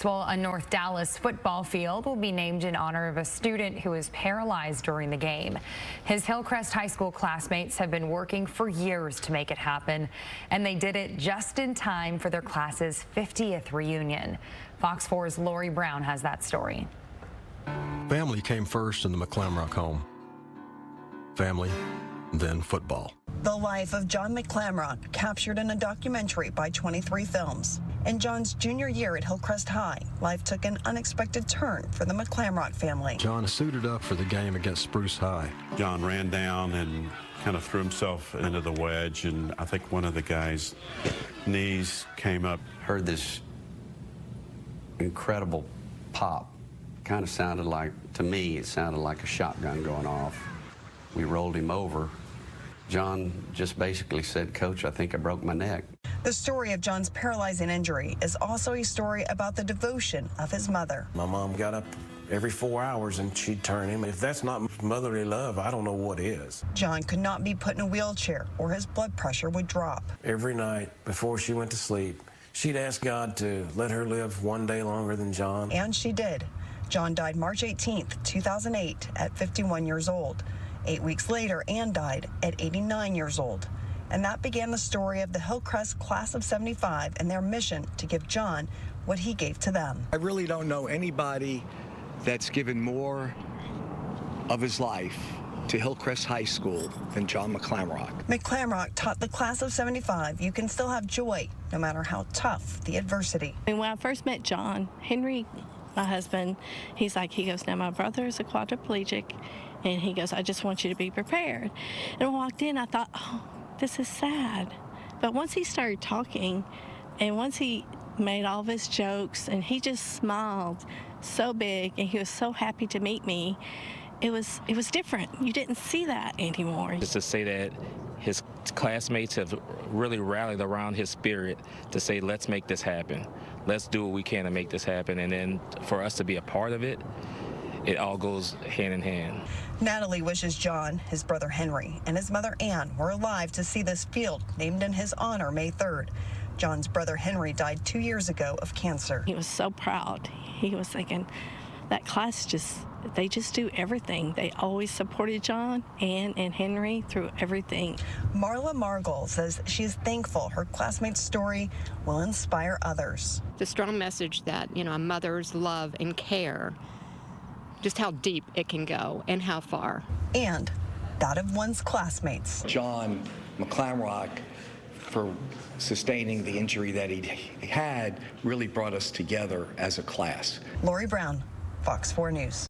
Well, a North Dallas football field will be named in honor of a student who was paralyzed during the game. His Hillcrest High School classmates have been working for years to make it happen, and they did it just in time for their class's 50th reunion. Fox 4's Lori Brown has that story. Family came first in the McClamrock home. Family, then football. The life of John McClamrock, captured in a documentary by 23 Films. In John's junior year at Hillcrest High, life took an unexpected turn for the McClamrock family. John suited up for the game against Spruce High. John ran down and kind of threw himself into the wedge, and I think one of the guys' knees came up. Heard this incredible pop. Kind of sounded like, to me, it sounded like a shotgun going off. We rolled him over. John just basically said, "Coach, I think I broke my neck." The story of John's paralyzing injury is also a story about the devotion of his mother. My mom got up every 4 hours and she'd turn him. If that's not motherly love, I don't know what is. John could not be put in a wheelchair or his blood pressure would drop. Every night before she went to sleep, she'd ask God to let her live one day longer than John. And she did. John died March 18th, 2008 at 51 years old. 8 weeks later, Ann died at 89 years old. And that began the story of the Hillcrest Class of 75 and their mission to give John what he gave to them. I really don't know anybody that's given more of his life to Hillcrest High School than John McClamrock. McClamrock taught the Class of 75 you can still have joy no matter how tough the adversity. And when I first met John, Henry, my husband, he goes, "Now my brother is a quadriplegic," and he goes, "I just want you to be prepared." And I walked in, I thought, oh, this is sad. But once he started talking, and once he made all of his jokes, and he just smiled so big, and he was so happy to meet me, it was different. You didn't see that anymore. Just to say that his classmates have really rallied around his spirit to say, let's make this happen. Let's do what we can to make this happen. And then for us to be a part of it, it all goes hand in hand. Natalie wishes John, his brother Henry, and his mother Ann were alive to see this field named in his honor May 3rd. John's brother Henry died 2 years ago of cancer. He was so proud. He was thinking, that class they just do everything. They always supported John, Ann, and Henry through everything. Marla Margol says she is thankful her classmates' story will inspire others. The strong message that, a mother's love and care, just how deep it can go and how far. And that of one's classmates. John McClamrock, for sustaining the injury that he had, really brought us together as a class. Lori Brown, Fox 4 News.